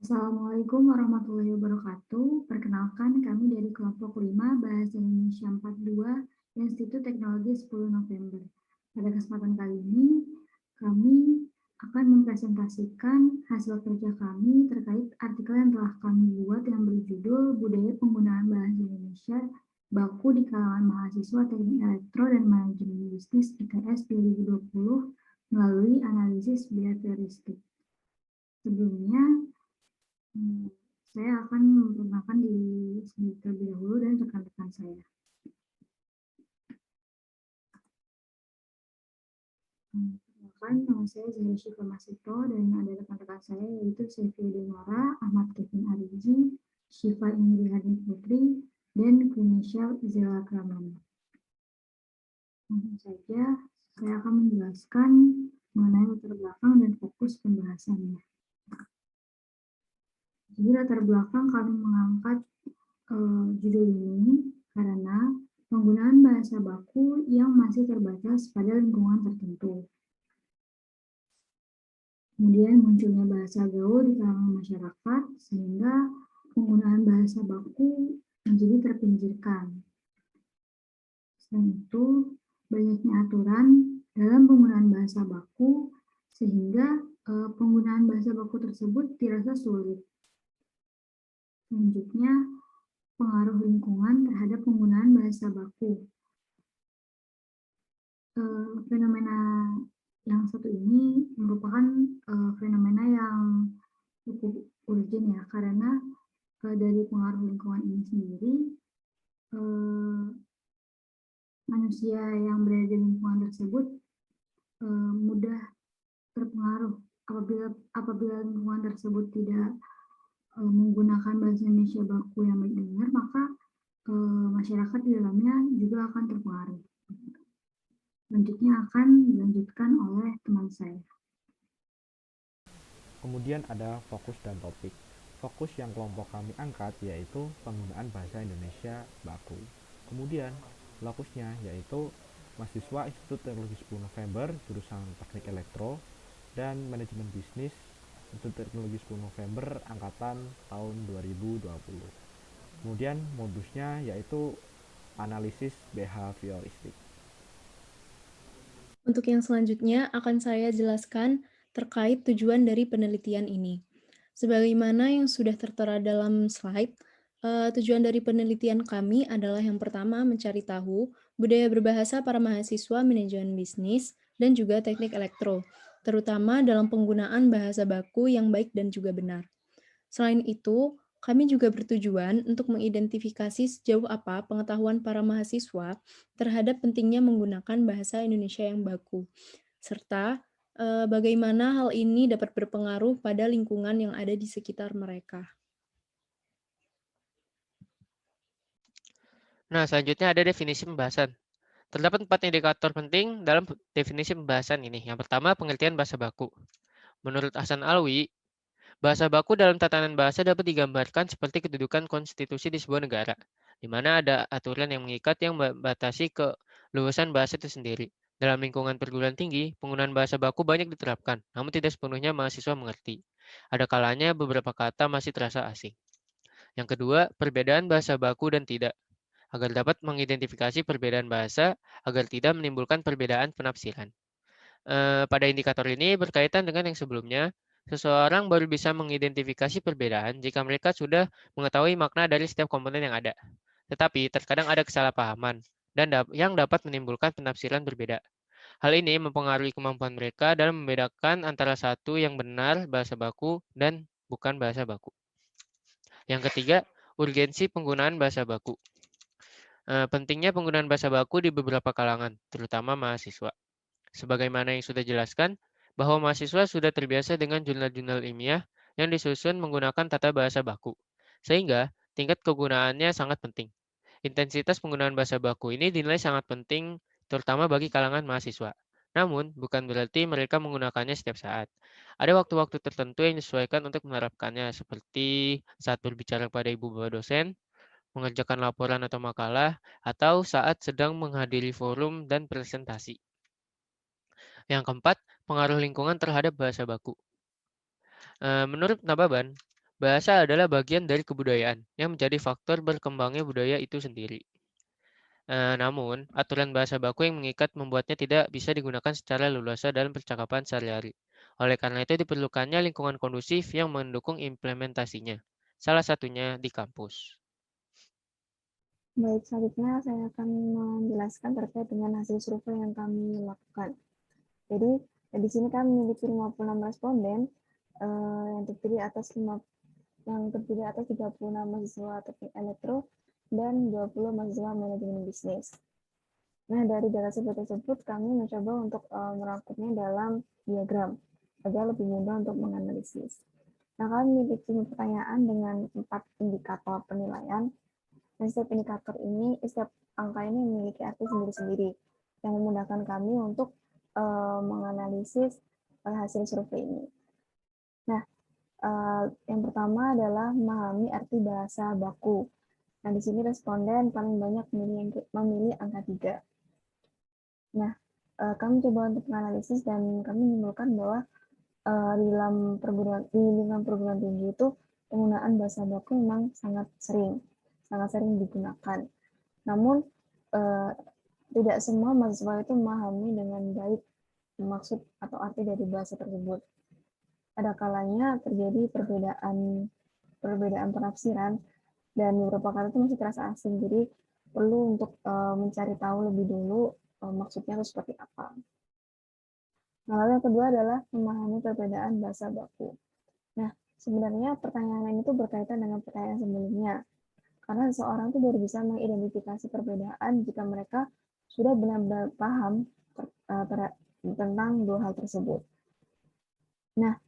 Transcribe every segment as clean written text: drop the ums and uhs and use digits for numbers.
Assalamualaikum warahmatullahi wabarakatuh. Perkenalkan, kami dari kelompok 5 Bahasa Indonesia 42 Institut Teknologi 10 November. Pada kesempatan kali ini, kami akan mempresentasikan hasil kerja kami terkait artikel yang telah kami buat yang berjudul Budaya Penggunaan Bahasa Indonesia Baku di kalangan mahasiswa Teknik Elektro dan Manajemen Bisnis ITS 2020 melalui analisis behavioristik. Sebelumnya, saya akan memperkenalkan diri sendiri terlebih dahulu dan rekan-rekan saya. Perkenalkan, nama saya Zahra Syifa Masito dan ada rekan-rekan saya yaitu Sevi Denora, Ahmad Kevin Ariji, Syifa Indri Hadin Putri, dan Kunisha Zela Kramana. Langsung saja, saya akan menjelaskan mengenai latar belakang dan fokus pembahasannya. Jadi latar belakang kami mengangkat judul ini karena penggunaan bahasa baku yang masih terbatas pada lingkungan tertentu. Kemudian munculnya bahasa gaul di kalangan masyarakat sehingga penggunaan bahasa baku menjadi terpinggirkan. Selain itu, banyaknya aturan dalam penggunaan bahasa baku sehingga penggunaan bahasa baku tersebut dirasa sulit. Selanjutnya, pengaruh lingkungan terhadap penggunaan bahasa baku. Fenomena yang satu ini merupakan fenomena yang cukup urgent ya, karena dari pengaruh lingkungan ini sendiri, manusia yang berada di lingkungan tersebut mudah terpengaruh apabila lingkungan tersebut tidak menggunakan bahasa Indonesia baku yang baik dan benar, maka masyarakat di dalamnya juga akan terpengaruh. Selanjutnya akan dilanjutkan oleh teman saya. Kemudian ada fokus dan topik. Fokus yang kelompok kami angkat yaitu penggunaan bahasa Indonesia baku. Kemudian lokusnya yaitu mahasiswa Institut Teknologi 10 November jurusan Teknik Elektro dan Manajemen Bisnis Institut Teknologi 10 November angkatan tahun 2020. Kemudian modusnya yaitu analisis behavioristik. Untuk yang selanjutnya akan saya jelaskan terkait tujuan dari penelitian ini. Sebagaimana yang sudah tertera dalam slide, tujuan dari penelitian kami adalah yang pertama mencari tahu budaya berbahasa para mahasiswa manajemen bisnis dan juga teknik elektro, terutama dalam penggunaan bahasa baku yang baik dan juga benar. Selain itu, kami juga bertujuan untuk mengidentifikasi sejauh apa pengetahuan para mahasiswa terhadap pentingnya menggunakan bahasa Indonesia yang baku, serta bagaimana hal ini dapat berpengaruh pada lingkungan yang ada di sekitar mereka. Nah, selanjutnya ada definisi pembahasan. Terdapat 4 indikator penting dalam definisi pembahasan ini. Yang pertama, pengertian bahasa baku. Menurut Hasan Alwi, bahasa baku dalam tatanan bahasa dapat digambarkan seperti kedudukan konstitusi di sebuah negara, di mana ada aturan yang mengikat yang membatasi keluasan bahasa itu sendiri. Dalam lingkungan perguruan tinggi, penggunaan bahasa baku banyak diterapkan, namun tidak sepenuhnya mahasiswa mengerti. Ada kalanya beberapa kata masih terasa asing. Yang kedua, perbedaan bahasa baku dan tidak. Agar dapat mengidentifikasi perbedaan bahasa, agar tidak menimbulkan perbedaan penafsiran. Pada indikator ini berkaitan dengan yang sebelumnya, seseorang baru bisa mengidentifikasi perbedaan jika mereka sudah mengetahui makna dari setiap komponen yang ada. Tetapi terkadang ada kesalahpahaman dan yang dapat menimbulkan penafsiran berbeda. Hal ini mempengaruhi kemampuan mereka dalam membedakan antara satu yang benar bahasa baku dan bukan bahasa baku. Yang ketiga, urgensi penggunaan bahasa baku. Pentingnya penggunaan bahasa baku di beberapa kalangan, terutama mahasiswa. Sebagaimana yang sudah dijelaskan, bahwa mahasiswa sudah terbiasa dengan jurnal-jurnal ilmiah yang disusun menggunakan tata bahasa baku, sehingga tingkat kegunaannya sangat penting. Intensitas penggunaan bahasa baku ini dinilai sangat penting, terutama bagi kalangan mahasiswa. Namun, bukan berarti mereka menggunakannya setiap saat. Ada waktu-waktu tertentu yang disesuaikan untuk menerapkannya, seperti saat berbicara kepada ibu bapak dosen, mengerjakan laporan atau makalah, atau saat sedang menghadiri forum dan presentasi. Yang keempat, pengaruh lingkungan terhadap bahasa baku. Menurut Nababan, Bahasa adalah bagian dari kebudayaan yang menjadi faktor berkembangnya budaya itu sendiri. Namun, aturan bahasa baku yang mengikat membuatnya tidak bisa digunakan secara leluasa dalam percakapan sehari-hari. Oleh karena itu diperlukannya lingkungan kondusif yang mendukung implementasinya. Salah satunya di kampus. Baik, selanjutnya saya akan menjelaskan terkait dengan hasil survei yang kami lakukan. Jadi, di sini kami memiliki 56 responden yang terdiri atas 36 mahasiswa teknik elektro dan 20 mahasiswa manajemen bisnis. Nah, dari data tersebut kami mencoba untuk merangkumnya dalam diagram agar lebih mudah untuk menganalisis. Nah, kami memiliki pertanyaan dengan 4 indikator penilaian. Dan setiap indikator ini, setiap angka ini memiliki arti sendiri-sendiri yang memudahkan kami untuk menganalisis hasil survei ini. Nah, yang pertama adalah memahami arti bahasa baku. Nah, di sini responden paling banyak memilih angka 3. Nah, kami coba untuk menganalisis dan kami menyimpulkan bahwa di lingkungan perguruan tinggi itu penggunaan bahasa baku memang sangat sering digunakan. Namun, tidak semua mahasiswa itu memahami dengan baik maksud atau arti dari bahasa tersebut. Ada kalanya terjadi perbedaan penafsiran dan beberapa kali itu masih terasa asing. Jadi perlu untuk mencari tahu lebih dulu maksudnya itu seperti apa. Nah, lalu yang kedua adalah memahami perbedaan bahasa baku. Nah, sebenarnya pertanyaan ini tuh berkaitan dengan pertanyaan sebelumnya. Karena seseorang itu baru bisa mengidentifikasi perbedaan jika mereka sudah benar-benar paham tentang dua hal tersebut. Nah,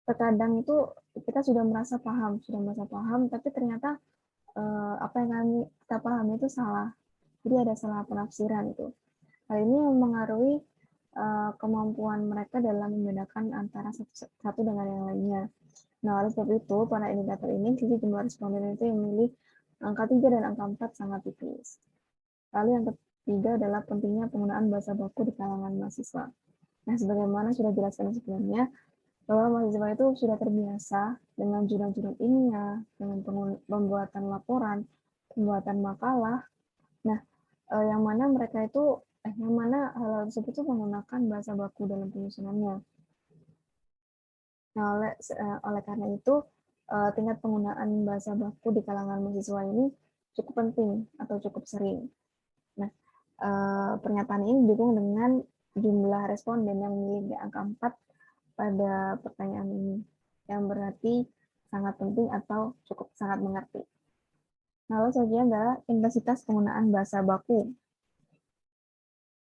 terkadang itu kita sudah merasa paham, tapi ternyata apa yang kita pahami itu salah. Jadi ada salah penafsiran itu. Hal ini mempengaruhi kemampuan mereka dalam membedakan antara satu dengan yang lainnya. Nah, oleh sebab itu, pada indikator ini, sisi jumlah responden itu yang memilih angka 3 dan angka 4 sangat tipis. Lalu yang ketiga adalah pentingnya penggunaan bahasa baku di kalangan mahasiswa. Nah, sebagaimana sudah dijelaskan sebelumnya, bahwa mahasiswa itu sudah terbiasa dengan jurnal-jurnal ilmiah, dengan pembuatan laporan, pembuatan makalah. Nah, yang mana hal tersebut itu menggunakan bahasa baku dalam penyusunannya. Nah, oleh karena itu, tingkat penggunaan bahasa baku di kalangan mahasiswa ini cukup penting atau cukup sering. Nah, pernyataan ini didukung dengan jumlah responden yang memiliki angka 4 pada pertanyaan ini, yang berarti sangat penting atau cukup sangat mengerti. Nah, lalu selanjutnya adalah intensitas penggunaan bahasa baku.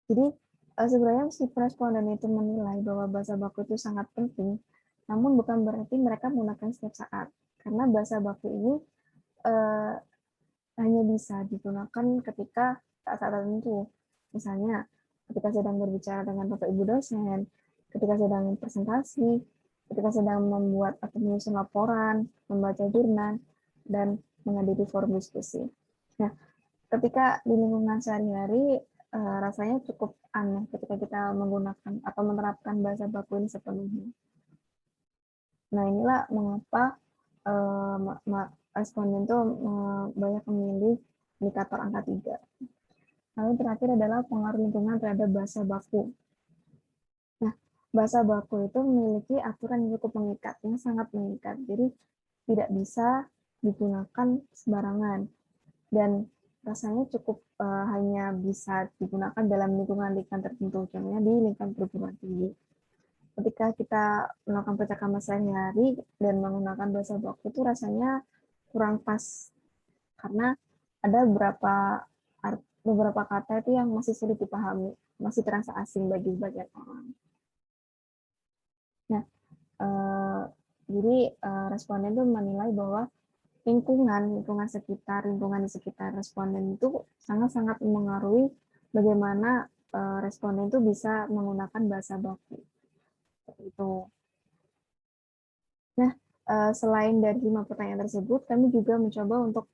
Jadi, sebenarnya si responden itu menilai bahwa bahasa baku itu sangat penting, namun bukan berarti mereka menggunakan setiap saat. Karena bahasa baku ini hanya bisa digunakan ketika saat-saat tertentu. Misalnya, ketika sedang berbicara dengan Bapak Ibu dosen, ketika sedang presentasi, ketika sedang membuat atau menyusun laporan, membaca jurnal, dan menghadiri forum diskusi. Nah, ketika di lingkungan sehari-hari, rasanya cukup aneh ketika kita menggunakan atau menerapkan bahasa baku ini sepenuhnya. Nah, inilah mengapa responden itu banyak memilih indikator angka 3. Lalu terakhir adalah pengaruh lingkungan terhadap bahasa baku. Nah, bahasa baku itu memiliki aturan yang cukup mengikat, yang sangat mengikat. Jadi tidak bisa digunakan sembarangan. Dan rasanya cukup hanya bisa digunakan dalam lingkungan tertentu, contohnya di lingkungan perguruan tinggi. Ketika kita melakukan percakapan sehari-hari dan menggunakan bahasa baku itu rasanya kurang pas, karena ada beberapa kata itu yang masih sulit dipahami, masih terasa asing bagi sebagian orang. Nah, jadi responden itu menilai bahwa lingkungan di sekitar responden itu sangat-sangat mengaruhi bagaimana responden itu bisa menggunakan bahasa baku. Seperti itu. Nah, selain dari 5 pertanyaan tersebut, kami juga mencoba untuk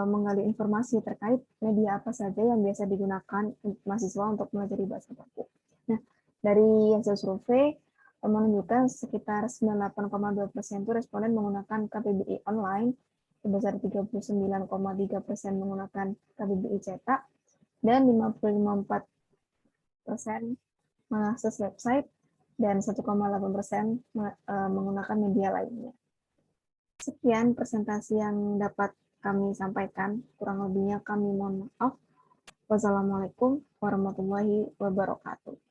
menggali informasi terkait media apa saja yang biasa digunakan mahasiswa untuk mempelajari bahasa baku. Nah, dari hasil survei, menunjukkan sekitar 98,2% itu responden menggunakan KBBI online, sebesar 39,3% menggunakan KBBI cetak, dan 55,4% mengakses website, dan 1,8% menggunakan media lainnya. Sekian presentasi yang dapat kami sampaikan, kurang lebihnya kami mohon maaf. Wassalamualaikum warahmatullahi wabarakatuh.